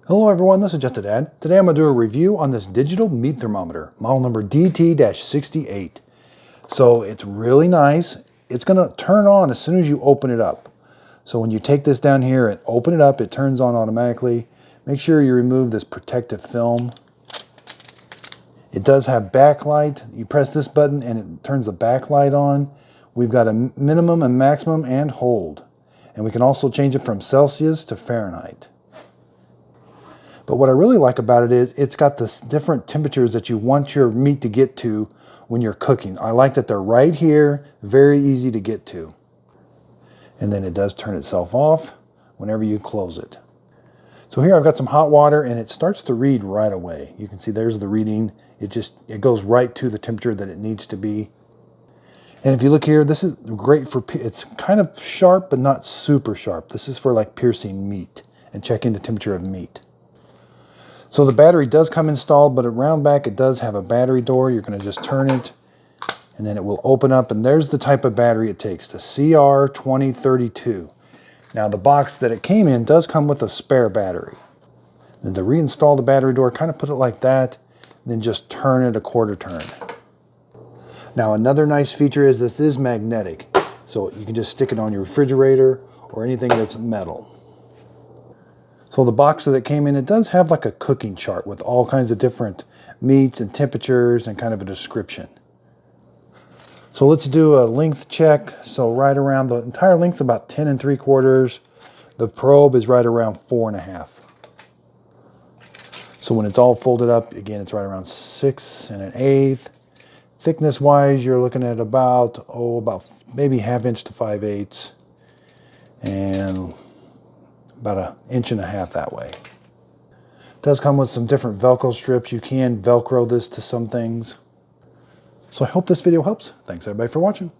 Hello everyone, this is Just a Dad. Today I'm going to do a review on this digital meat thermometer, model number DT-68. So it's really nice. It's going to turn on as soon as you open it up. So when you take this down here and open it up, it turns on automatically. Make sure you remove this protective film. It does have backlight. You press this button and it turns the backlight on. We've got a minimum and maximum and hold. And we can also change it from Celsius to Fahrenheit. But what I really like about it is it's got the different temperatures that you want your meat to get to when you're cooking. I like that they're right here, very easy to get to. And then it does turn itself off whenever you close it. So here I've got some hot water and it starts to read right away. You can see there's the reading. It goes right to the temperature that it needs to be. And if you look here, this is great for, it's kind of sharp but not super sharp. This is for like piercing meat and checking the temperature of meat. So the battery does come installed, but around back it does have a battery door. You're going to just turn it and then it will open up, and there's the type of battery it takes, the CR2032. Now the box that it came in does come with a spare battery. Then to reinstall the battery door, kind of put it like that, then just turn it a quarter turn. Now another nice feature is this is magnetic, so you can just stick it on your refrigerator or anything that's metal. So the box that it came in, it does have like a cooking chart with all kinds of different meats and temperatures and kind of a description. So let's do a length check. So right around the entire length, about 10 3/4. The probe is right around 4 1/2. So when it's all folded up, again, it's right around 6 1/8. Thickness wise, you're looking at about maybe 1/2 inch to 5/8. And about 1.5 inches that way. It does come with some different Velcro strips. You can Velcro this to some things. So I hope this video helps. Thanks everybody for watching.